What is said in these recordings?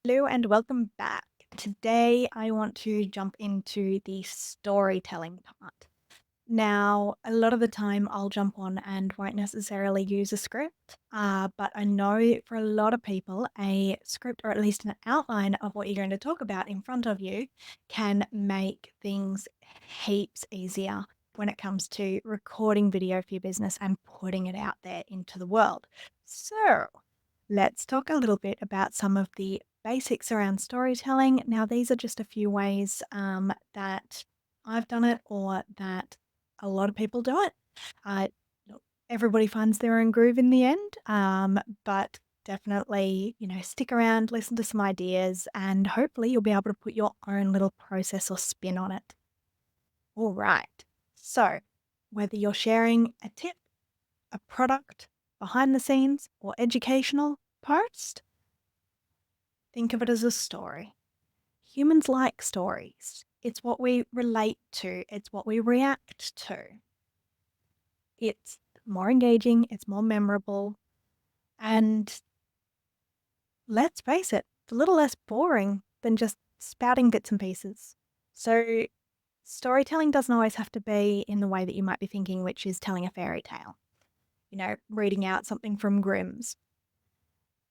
Hello and welcome back. Today, I want to jump into the storytelling part. Now, a lot of the time, I'll jump on and won't necessarily use a script, but I know for a lot of people, a script or at least an outline of what you're going to talk about in front of you can make things heaps easier when it comes to recording video for your business and putting it out there into the world. So, let's talk a little bit about some of the basics around storytelling. Now, these are just a few ways that I've done it or that a lot of people do it. Uh, look, everybody finds their own groove in the end, but definitely, stick around, listen to some ideas, and hopefully you'll be able to put your own little process or spin on it. All right. So, whether you're sharing a tip, a product, behind the scenes, or educational post, think of it as a story. Humans like stories. It's what we relate to, it's what we react to. It's more engaging, it's more memorable, and let's face it, it's a little less boring than just spouting bits and pieces. So, storytelling doesn't always have to be in the way that you might be thinking, which is telling a fairy tale, reading out something from Grimm's.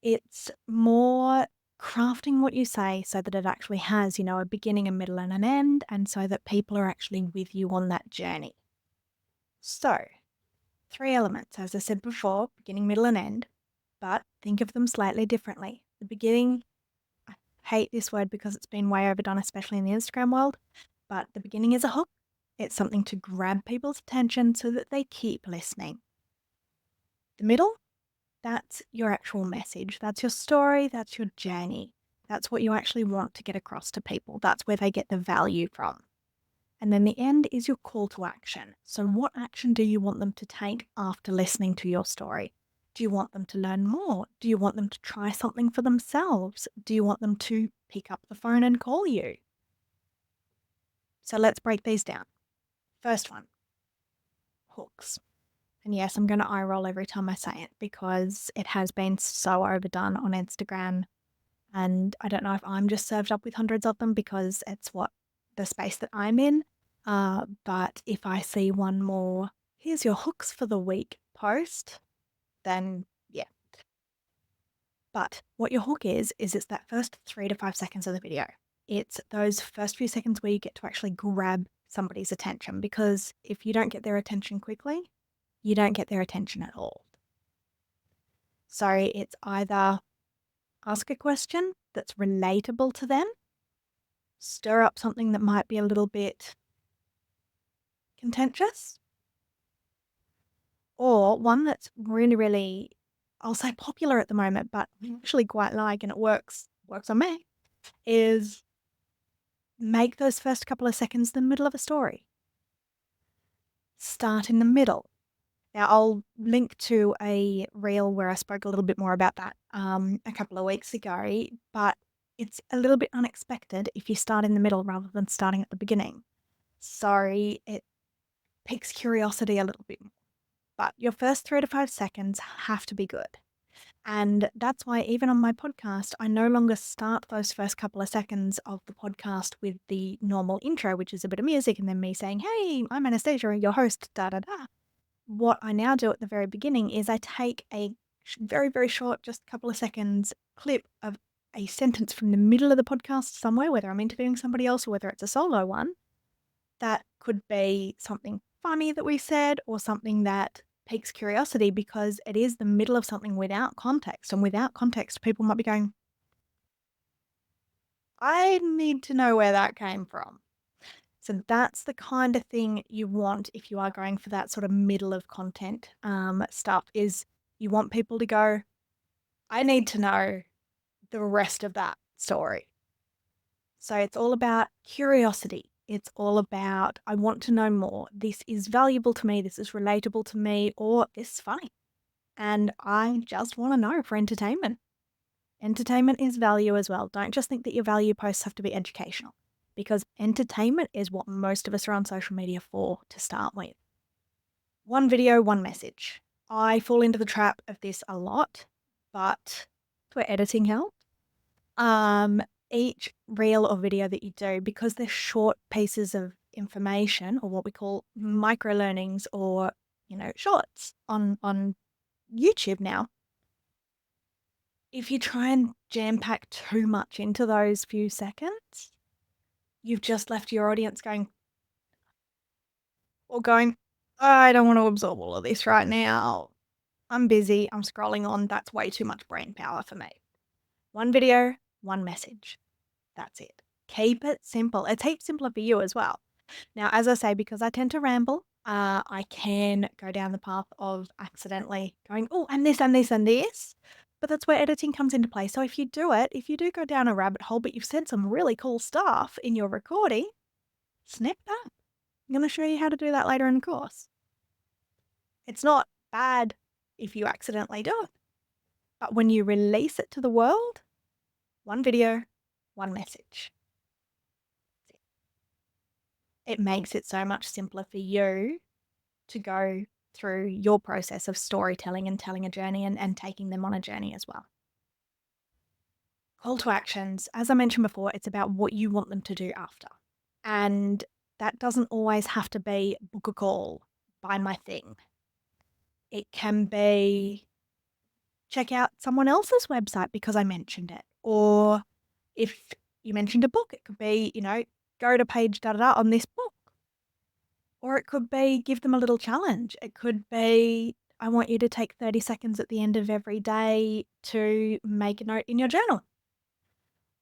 It's more crafting what you say so that it actually has, a beginning, a middle, and an end, and so that people are actually with you on that journey. So, three elements, as I said before, beginning, middle, and end, but think of them slightly differently. The beginning, I hate this word because it's been way overdone, especially in the Instagram world, but the beginning is a hook. It's something to grab people's attention so that they keep listening. The middle, that's your actual message. That's your story. That's your journey. That's what you actually want to get across to people. That's where they get the value from. And then the end is your call to action. So, what action do you want them to take after listening to your story? Do you want them to learn more? Do you want them to try something for themselves? Do you want them to pick up the phone and call you? So, let's break these down. First one, hooks. And yes, I'm going to eye roll every time I say it because it has been so overdone on Instagram. And I don't know if I'm just served up with hundreds of them because it's what the space that I'm in. But if I see one more, here's your hooks for the week post, then yeah. But what your hook is it's that first 3 to 5 seconds of the video. It's those first few seconds where you get to actually grab somebody's attention because if you don't get their attention quickly, you don't get their attention at all. So it's either ask a question that's relatable to them, stir up something that might be a little bit contentious, or one that's really, really, I'll say popular at the moment, but I actually quite like, and it works on me, is make those first couple of seconds the middle of a story. Start in the middle. Now, I'll link to a reel where I spoke a little bit more about that a couple of weeks ago, but it's a little bit unexpected if you start in the middle rather than starting at the beginning. Sorry, it piques curiosity a little bit more. But your first 3 to 5 seconds have to be good. And that's why, even on my podcast, I no longer start those first couple of seconds of the podcast with the normal intro, which is a bit of music, and then me saying, "Hey, I'm Anastasia, your host, da da da." What I now do at the very beginning is I take a very, very short, just a couple of seconds clip of a sentence from the middle of the podcast somewhere, whether I'm interviewing somebody else or whether it's a solo one. That could be something funny that we said or something that piques curiosity because it is the middle of something without context. And without context, people might be going, I need to know where that came from. So that's the kind of thing you want if you are going for that sort of middle of content stuff is you want people to go, I need to know the rest of that story. So it's all about curiosity. It's all about, I want to know more. This is valuable to me. This is relatable to me, or this is funny. And I just want to know for entertainment. Entertainment is value as well. Don't just think that your value posts have to be educational because entertainment is what most of us are on social media for to start with. One video, one message. I fall into the trap of this a lot, but where editing helps. Um, each reel or video that you do, because they're short pieces of information or what we call micro learnings or, shorts on YouTube now. If you try and jam pack too much into those few seconds, you've just left your audience going, I don't want to absorb all of this right now. I'm busy. I'm scrolling on. That's way too much brain power for me. One video, one message. That's it. Keep it simple. It's heaps simpler for you as well. Now, as I say, because I tend to ramble, I can go down the path of accidentally going, oh, and this and this and this. But that's where editing comes into play. So if you do go down a rabbit hole, but you've said some really cool stuff in your recording, snip that. I'm going to show you how to do that later in the course. It's not bad if you accidentally do it. But when you release it to the world, one video, one message. It makes it so much simpler for you to go through your process of storytelling and telling a journey and taking them on a journey as well. Call to actions, as I mentioned before, it's about what you want them to do after. And that doesn't always have to be book a call, buy my thing. It can be check out someone else's website because I mentioned it. Or if you mentioned a book, it could be, go to page da da da on this book. Or it could be give them a little challenge. It could be, I want you to take 30 seconds at the end of every day to make a note in your journal.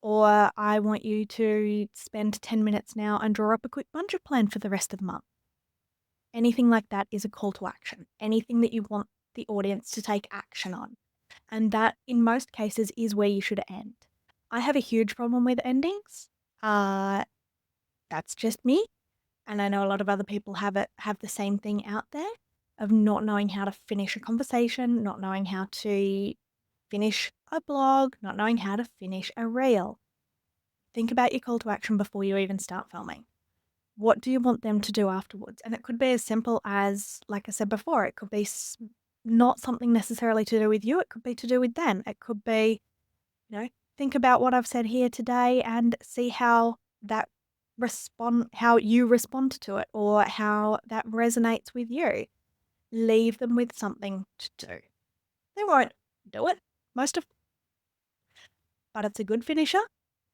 Or I want you to spend 10 minutes now and draw up a quick budget plan for the rest of the month. Anything like that is a call to action. Anything that you want the audience to take action on. And that, in most cases, is where you should end. I have a huge problem with endings. That's just me. And I know a lot of other people have the same thing out there of not knowing how to finish a conversation, not knowing how to finish a blog, not knowing how to finish a reel. Think about your call to action before you even start filming. What do you want them to do afterwards? And it could be as simple as, like I said before, it could be not something necessarily to do with you. It could be to do with them. It could be, think about what I've said here today and see how you respond to it or how that resonates with you. Leave them with something to do. They won't do it, but it's a good finisher.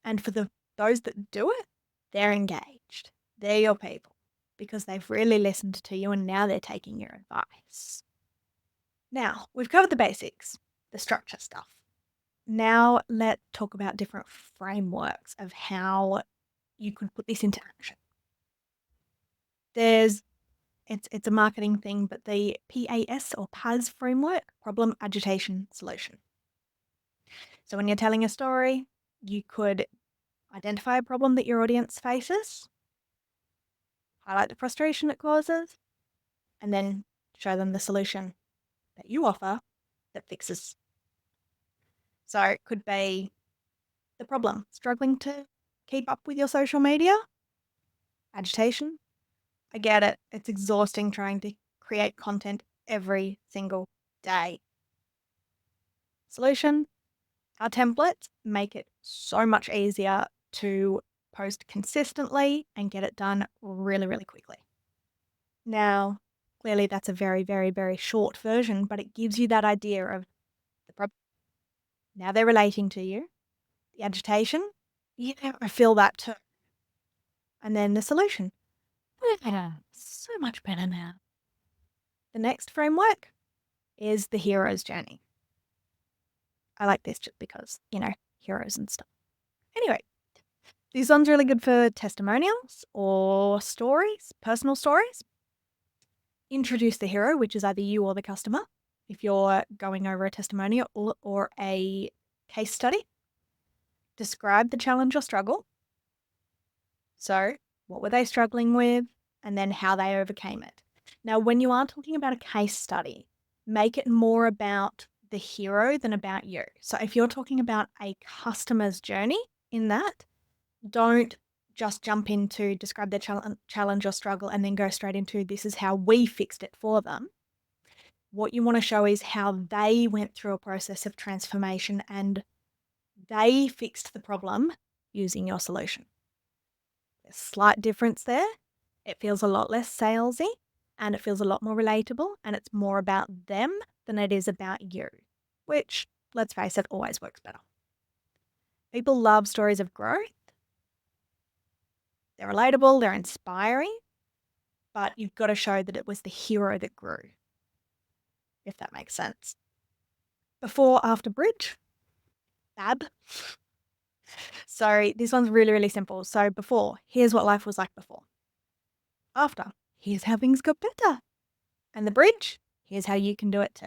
And for those that do it, they're engaged. They're your people because they've really listened to you and now they're taking your advice. Now, we've covered the basics, the structure stuff. Now let's talk about different frameworks of how you could put this into action. It's a marketing thing, but the PAS or PAS framework, problem, agitation, solution. So when you're telling a story, you could identify a problem that your audience faces, highlight the frustration it causes, and then show them the solution that you offer that fixes. So it could be the problem, struggling to keep up with your social media, agitation. I get it. It's exhausting trying to create content every single day. Solution, our templates make it so much easier to post consistently and get it done really, really quickly. Now, clearly that's a very, very, very short version, but it gives you that idea of the problem. Now they're relating to you. The agitation, I feel that too. And then the solution. So much better now. The next framework is the hero's journey. I like this just because, heroes and stuff. Anyway, this one's really good for testimonials or stories, personal stories. Introduce the hero, which is either you or the customer, if you're going over a testimonial or a case study. Describe the challenge or struggle. So, what were they struggling with? And then how they overcame it. Now, when you are talking about a case study, make it more about the hero than about you. So if you're talking about a customer's journey in that, don't just jump into describe their challenge or struggle and then go straight into this is how we fixed it for them. What you want to show is how they went through a process of transformation and They fixed the problem using your solution. There's a slight difference there. It feels a lot less salesy and it feels a lot more relatable and it's more about them than it is about you, which, let's face it, always works better. People love stories of growth. They're relatable, they're inspiring, but you've got to show that it was the hero that grew, if that makes sense. Before, after bridge, Bab. So this one's really, really simple. So before, here's what life was like before. After, here's how things got better. And the bridge, here's how you can do it too.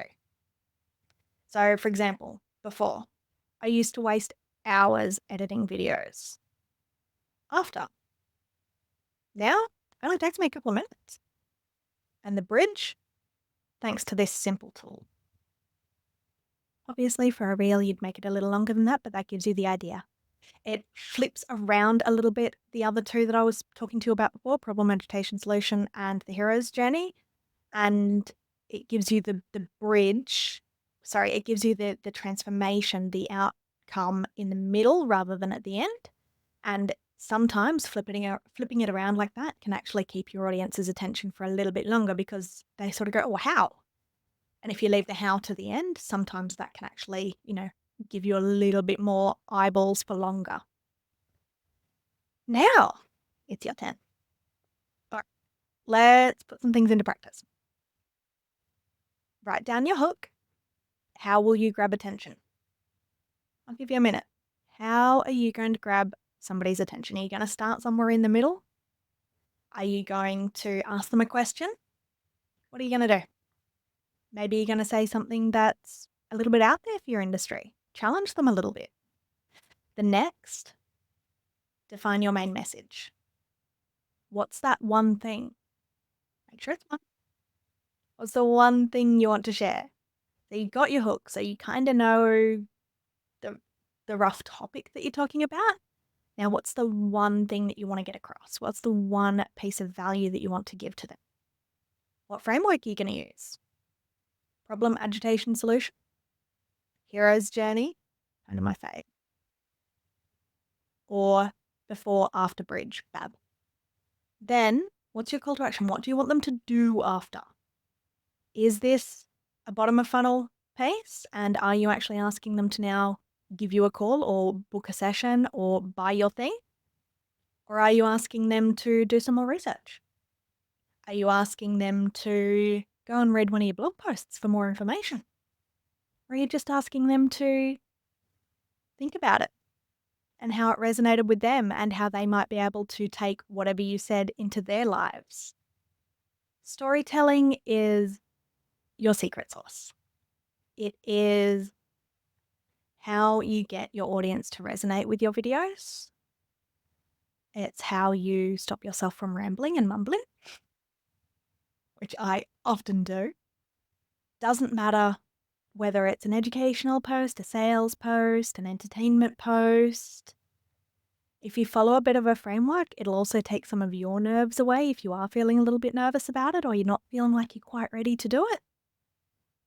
So for example, before, I used to waste hours editing videos. After, now, it only takes me a couple of minutes. And the bridge, thanks to this simple tool. Obviously, for a reel, you'd make it a little longer than that, but that gives you the idea. It flips around a little bit the other two that I was talking to you about before, problem, agitation, solution, and the hero's journey. And it gives you the bridge. Sorry, it gives you the transformation, the outcome in the middle rather than at the end. And sometimes flipping it around like that can actually keep your audience's attention for a little bit longer because they sort of go, oh, how? And if you leave the how to the end, sometimes that can actually, give you a little bit more eyeballs for longer. Now it's your turn. All right, let's put some things into practice. Write down your hook. How will you grab attention? I'll give you a minute. How are you going to grab somebody's attention? Are you going to start somewhere in the middle? Are you going to ask them a question? What are you going to do? Maybe you're going to say something that's a little bit out there for your industry. Challenge them a little bit. The next, define your main message. What's that one thing? Make sure it's one. What's the one thing you want to share? So you got your hook, so you kind of know the rough topic that you're talking about. Now, what's the one thing that you want to get across? What's the one piece of value that you want to give to them? What framework are you going to use? Problem, agitation, solution? Hero's journey? Kind of my fave. Or before, after bridge? Bab. Then, what's your call to action? What do you want them to do after? Is this a bottom of funnel piece? And are you actually asking them to now give you a call or book a session or buy your thing? Or are you asking them to do some more research? Are you asking them to go and read one of your blog posts for more information? Or are you just asking them to think about it and how it resonated with them and how they might be able to take whatever you said into their lives? Storytelling is your secret sauce. It is how you get your audience to resonate with your videos. It's how you stop yourself from rambling and mumbling, which I often do. Doesn't matter whether it's an educational post, a sales post, an entertainment post. If you follow a bit of a framework, it'll also take some of your nerves away if you are feeling a little bit nervous about it or you're not feeling like you're quite ready to do it.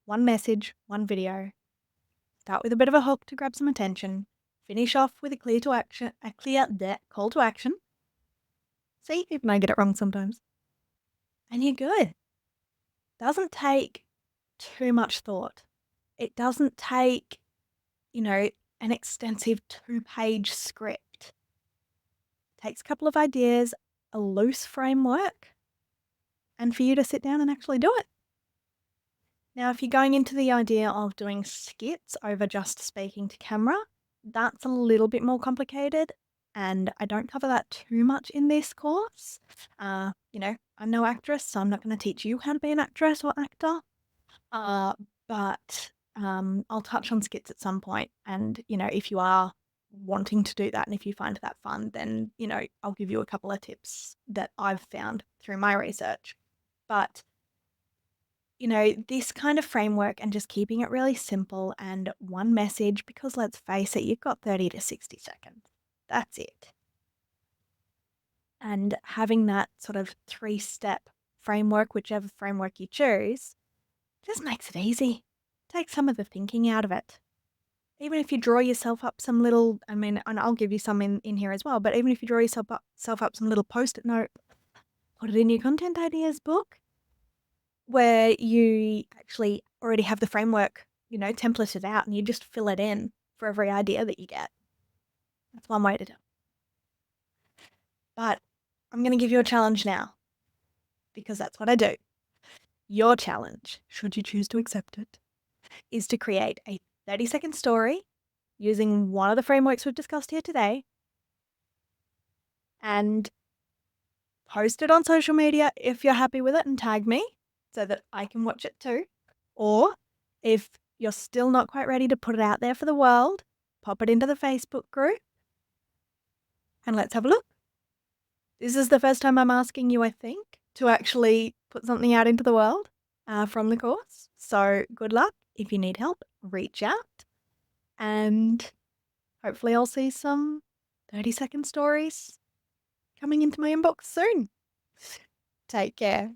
One message, one video. Start with a bit of a hook to grab some attention. Finish off with a clear call to action. See, even I get it wrong sometimes. And you're good. Doesn't take too much thought. It doesn't take, an extensive 2-page script. It takes a couple of ideas, a loose framework, and for you to sit down and actually do it. Now, if you're going into the idea of doing skits over just speaking to camera, that's a little bit more complicated, and I don't cover that too much in this course. I'm no actress, so I'm not going to teach you how to be an actress or actor. But I'll touch on skits at some point, and if you are wanting to do that and if you find that fun, then I'll give you a couple of tips that I've found through my research. But this kind of framework and just keeping it really simple and one message, because let's face it, you've got 30 to 60 seconds. That's it. And having that sort of 3-step framework, whichever framework you choose, just makes it easy. Takes some of the thinking out of it. even if you draw yourself up some little, I mean, and I'll give you some in here as well, but even if you draw yourself up some little Post-it note, put it in your content ideas book where you actually already have the framework, templated out and you just fill it in for every idea that you get. That's one way to do it. But I'm going to give you a challenge now because that's what I do. Your challenge, should you choose to accept it, is to create a 30-second story using one of the frameworks we've discussed here today and post it on social media if you're happy with it and tag me so that I can watch it too. Or if you're still not quite ready to put it out there for the world, pop it into the Facebook group and let's have a look. This is the first time I'm asking you, I think, to actually put something out into the world from the course. So good luck. If you need help, reach out and hopefully I'll see some 30-second stories coming into my inbox soon. Take care.